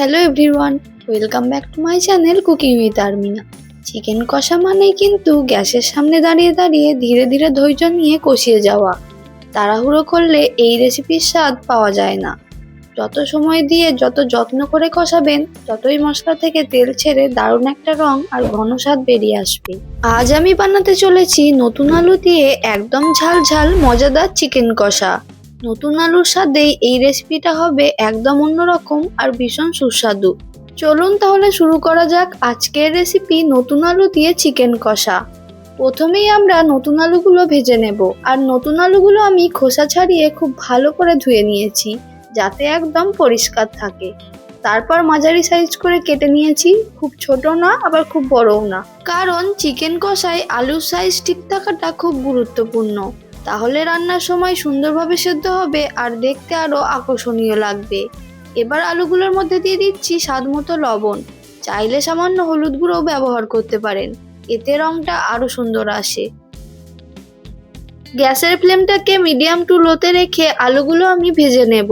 Hello everyone, welcome back to my channel cooking with Armina. Chicken কষা মানেই কিন্তু গ্যাসের সামনে দাঁড়িয়ে দাঁড়িয়ে ধীরে ধীরে ধৈর্য নিয়ে কষিয়ে যাওয়া। তাড়াহুড়ো করলে এই রেসিপির স্বাদ পাওয়া যায় না। যত সময় দিয়ে যত যত্ন করে কষাবেন, ততই মশলা থেকে তেল ছেড়ে দারুণ একটা রং আর ঘন স্বাদ বেরিয়ে আসবে। আজ আমি বানাতে চলেছি নতুন আলু দিয়ে একদম ঝাল ঝাল মজাদার চিকেন কষা। নতুন আলুর স্বাদেই এই রেসিপিটা হবে একদম অন্যরকম আর ভীষণ সুস্বাদু। চলুন তাহলে শুরু করা যাক আজকের রেসিপি নতুন আলু দিয়ে চিকেন কষা। প্রথমেই আমরা নতুন আলুগুলো ভেজে নেব, আর নতুন আলুগুলো আমি খোসা ছাড়িয়ে খুব ভালো করে ধুয়ে নিয়েছি যাতে একদম পরিষ্কার থাকে। তারপর মাঝারি সাইজ করে কেটে নিয়েছি, খুব ছোট না আবার খুব বড়ও না, কারণ চিকেন কষায় আলুর সাইজ ঠিক থাকাটা খুব গুরুত্বপূর্ণ। তাহলে রান্নার সময় সুন্দরভাবে সেদ্ধ হবে আর দেখতে আরো আকর্ষণীয় লাগবে। এবার আলুগুলোর মধ্যে দিয়ে দিচ্ছি স্বাদ মতো লবণ। চাইলে সামান্য হলুদ গুঁড়ো ব্যবহার করতে পারেন, এতে রংটা আরো সুন্দর আসে। গ্যাসের ফ্লেমটাকে মিডিয়াম টু লোতে রেখে আলুগুলো আমি ভেজে নেব।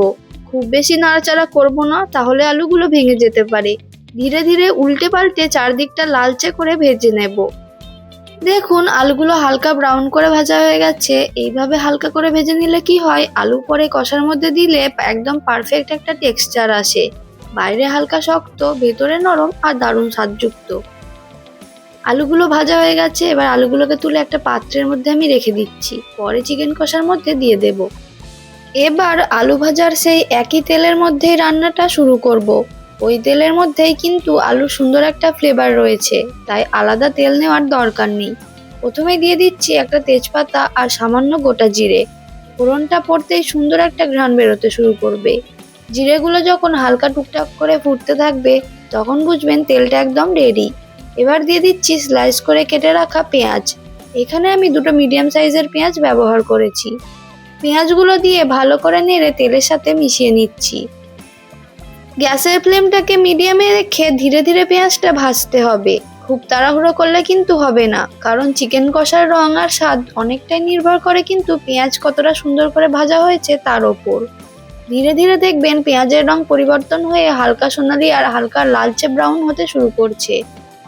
খুব বেশি নাড়াচাড়া করব না, তাহলে আলুগুলো ভেঙে যেতে পারে। ধীরে ধীরে উল্টে পাল্টে চারদিকটা লালচে করে ভেজে নেব। দেখুন আলুগুলো হালকা ব্রাউন করে ভাজা হয়ে গেছে। এইভাবে হালকা করে ভেজে নিলে কি হয়, আলু পরে কষার মধ্যে দিলে একদম পারফেক্ট একটা টেক্সচার আসে। বাইরে হালকা শক্ত, ভেতরে নরম আর দারুণ স্বাদযুক্ত। আলুগুলো ভাজা হয়ে গেছে, এবার আলুগুলোকে তুলে একটা পাত্রের মধ্যে আমি রেখে দিচ্ছি, পরে চিকেন কষার মধ্যে দিয়ে দেব। এবার আলু ভাজার সেই একই তেলের মধ্যেই রান্নাটা শুরু করব। ওই তেলের মধ্যেই কিন্তু আলুর সুন্দর একটা ফ্লেভার রয়েছে, তাই আলাদা তেল নেওয়ার দরকার নেই। প্রথমে দিয়ে দিচ্ছি একটা তেজপাতা আর সামান্য গোটা জিরে। ফোড়নটা পড়তেই সুন্দর একটা ঘ্রাণ বেরোতে শুরু করবে। জিরেগুলো যখন হালকা টুকটাক করে ফুটতে থাকবে, তখন বুঝবেন তেলটা একদম রেডি। এবার দিয়ে দিচ্ছি স্লাইস করে কেটে রাখা পেঁয়াজ। এখানে আমি দুটো মিডিয়াম সাইজের পেঁয়াজ ব্যবহার করেছি। পেঁয়াজগুলো দিয়ে ভালো করে নেড়ে তেলের সাথে মিশিয়ে নিচ্ছি। গ্যাসের ফ্লেমটাকে মিডিয়ামে রেখে ধীরে ধীরে পেঁয়াজটা ভাজতে হবে। খুব তাড়াহুড়ো করলে কিন্তু হবে না, কারণ চিকেন কষার রং আর স্বাদ অনেকটাই নির্ভর করে কিন্তু পেঁয়াজ কতটা সুন্দর করে ভাজা হয়েছে তার ওপর। ধীরে ধীরে দেখবেন পেঁয়াজের রং পরিবর্তন হয়ে হালকা সোনালি আর হালকা লালচে ব্রাউন হতে শুরু করছে।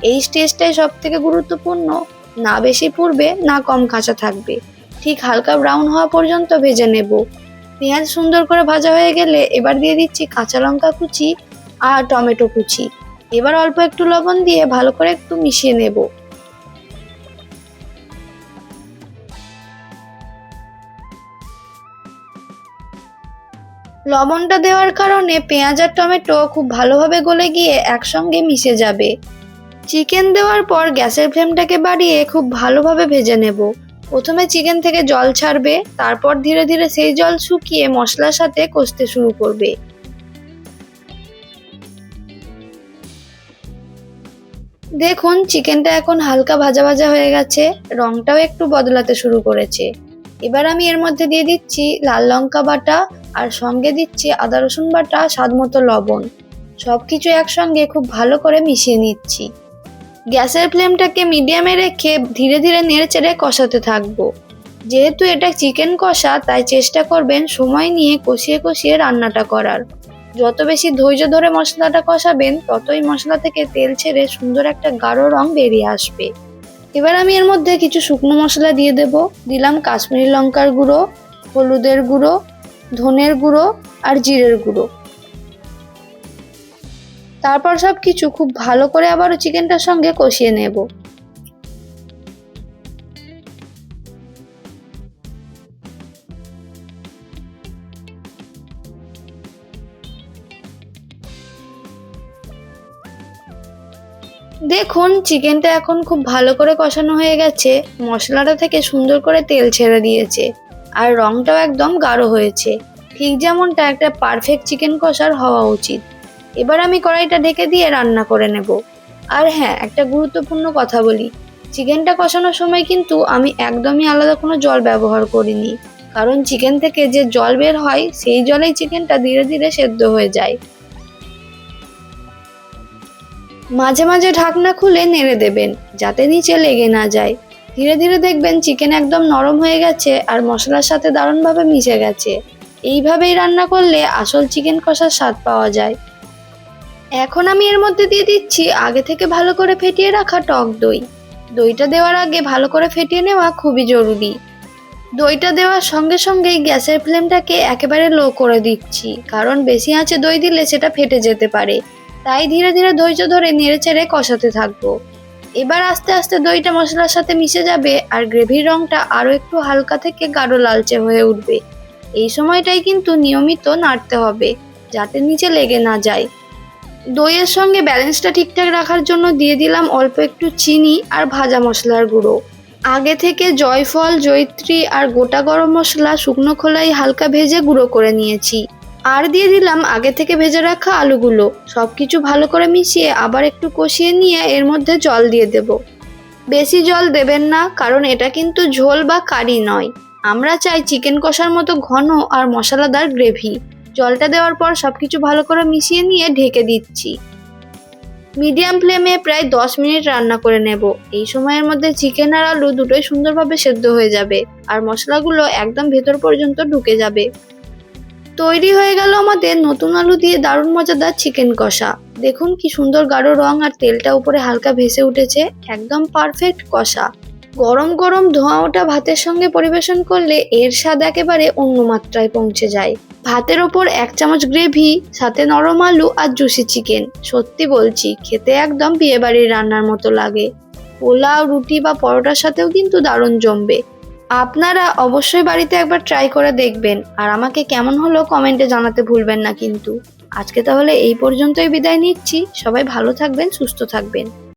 এই স্টেজটাই সব থেকে গুরুত্বপূর্ণ, না বেশি পুড়বে না কম কাঁচা থাকবে। ঠিক হালকা ব্রাউন হওয়া পর্যন্ত ভেজে নেব। পেঁয়াজ সুন্দর করে ভাজা হয়ে গেলে এবার দিয়ে দিচ্ছি কাঁচা লঙ্কা কুচি আর টমেটো কুচি। এবার অল্প একটু লবণ দিয়ে ভালো করে একটু মিশিয়ে নেব। লবণটা দেওয়ার কারণে পেঁয়াজ আর টমেটো খুব ভালোভাবে গলে গিয়ে একসঙ্গে মিশে যাবে। চিকেন দেওয়ার পর গ্যাসের ফ্লেমটাকে বাড়িয়ে খুব ভালোভাবে ভেজে নেব। প্রথমে চিকেন থেকে জল ছাড়বে, তারপর ধীরে ধীরে সেই জল শুকিয়ে মশলার সাথে কষতে শুরু করবে। দেখুন চিকেনটা এখন হালকা ভাজা ভাজা হয়ে গেছে, রংটাও একটু বদলাতে শুরু করেছে। এবার আমি এর মধ্যে দিয়ে দিচ্ছি লাল লঙ্কা বাটা আর সঙ্গে দিচ্ছি আদা রসুন বাটা, স্বাদ মতো লবণ। সবকিছু একসঙ্গে খুব ভালো করে মিশিয়ে নিচ্ছি। গ্যাসের ফ্লেমটাকে মিডিয়ামে রেখে ধীরে ধীরে নেড়েচেড়ে কষাতে থাকবো। যেহেতু এটা চিকেন কষা, তাই চেষ্টা করবেন সময় নিয়ে কষিয়ে কষিয়ে রান্নাটা করার। যত বেশি ধৈর্য ধরে মশলাটা কষাবেন, ততই মশলা থেকে তেল ছেড়ে সুন্দর একটা গাঢ় রং বেরিয়ে আসবে। এবার আমি এর মধ্যে কিছু শুকনো মশলা দিয়ে দেব। দিলাম কাশ্মীরি লঙ্কার গুঁড়ো, হলুদের গুঁড়ো, ধনের গুঁড়ো আর জিরের গুঁড়ো। তারপর সব কিছু খুব ভালো করে আবারও চিকেনটার সঙ্গে কষিয়ে নেব। দেখুন চিকেনটা এখন খুব ভালো করে কষানো হয়ে গেছে, মশলাটা থেকে সুন্দর করে তেল ছেড়ে দিয়েছে আর রংটাও একদম গাঢ় হয়েছে, ঠিক যেমনটা একটা পারফেক্ট চিকেন কষার হওয়া উচিত। এবার আমি কড়াইটা ঢেকে দিয়ে রান্না করে নেব। আর হ্যাঁ, একটা গুরুত্বপূর্ণ কথা বলি, চিকেনটা কষানোর সময় কিন্তু আমি একদমই আলাদা কোনো জল ব্যবহার করিনি, কারণ চিকেন থেকে যে জল বের হয় সেই জলেই চিকেনটা ধীরে ধীরে সেদ্ধ হয়ে যায়। মাঝে মাঝে ঢাকনা খুলে নেড়ে দেবেন যাতে নিচে লেগে না যায়। ধীরে ধীরে দেখবেন চিকেন একদম নরম হয়ে গেছে আর মশলার সাথে দারুণভাবে মিশে গেছে। এইভাবেই রান্না করলে আসল চিকেন কষার স্বাদ পাওয়া যায়। এখন আমি এর মধ্যে দিয়ে দিচ্ছি আগে থেকে ভালো করে ফেটিয়ে রাখা টক দই। দইটা দেওয়ার আগে ভালো করে ফেটিয়ে নেওয়া খুবই জরুরি। দইটা দেওয়ার সঙ্গে সঙ্গেই গ্যাসের ফ্লেমটাকে একেবারে লো করে দিচ্ছি, কারণ বেশি আঁচে দই দিলে সেটা ফেটে যেতে পারে। তাই ধীরে ধীরে ধৈর্য ধরে নেড়েচেড়ে কষাতে থাকবো। এবার আস্তে আস্তে দইটা মশলার সাথে মিশে যাবে আর গ্রেভির রংটা আরো একটু হালকা থেকে গাঢ় লালচে হয়ে উঠবে। এই সময়টাই কিন্তু নিয়মিত নাড়তে হবে, যাতে নিচে লেগে না যায়। দইয়ের সঙ্গে ব্যালেন্সটা ঠিকঠাক রাখার জন্য দিয়ে দিলাম অল্প একটু চিনি আর ভাজা মশলার গুঁড়ো। আগে থেকে জয়ফল, জয়িত্রী আর গোটা গরম মশলা শুকনো খোলায় হালকা ভেজে গুঁড়ো করে নিয়েছি। আর দিয়ে দিলাম আগে থেকে ভেজে রাখা আলুগুলো। সবকিছু ভালো করে মিশিয়ে আবার একটু কষিয়ে নিয়ে এর মধ্যে জল দিয়ে দেব। বেশি জল দেবেন না, কারণ এটা কিন্তু ঝোল বা কারি নয়। আমরা চাই চিকেন কষার মতো ঘন আর মশলাদার গ্রেভি। জলটা দেওয়ার পর সবকিছু ভালো করে মিশিয়ে নিয়ে ঢেকে দিচ্ছি। মিডিয়াম ফ্লেমে প্রায় 10 মিনিট রান্না করে নেব। এই সময়ের মধ্যে চিকেন আর আলু দুটোই সুন্দরভাবে সেদ্ধ হয়ে যাবে আর মশলাগুলো একদম ভেতর পর্যন্ত ঢুকে যাবে। তৈরি হয়ে গেল আমাদের নতুন আলু দিয়ে দারুণ মজাদার চিকেন কষা। দেখুন কি সুন্দর গাঢ় রং আর তেলটা উপরে হালকা ভেসে উঠেছে, একদম পারফেক্ট কষা। গরম গরম ধোঁয়া ওঠা ভাতের সঙ্গে পরিবেশন করলে এর স্বাদ একেবারে অন্য মাত্রায় পৌঁছে যায়। ভাতের ওপর 1 চামচ গ্রেভি, সাথে নরম আলু আর জুসি চিকেন, সত্যি বলছি খেতে একদম বিয়েবাড়ির রান্নার মতো লাগে। পোলাও, রুটি বা পরোটার সাথেও কিন্তু দারুণ জমবে। আপনারা অবশ্যই বাড়িতে একবার ট্রাই করে দেখবেন আর আমাকে কেমন হলো কমেন্টে জানাতে ভুলবেন না কিন্তু। আজকে তাহলে এই পর্যন্তই বিদায় নিচ্ছি। সবাই ভালো থাকবেন, সুস্থ থাকবেন।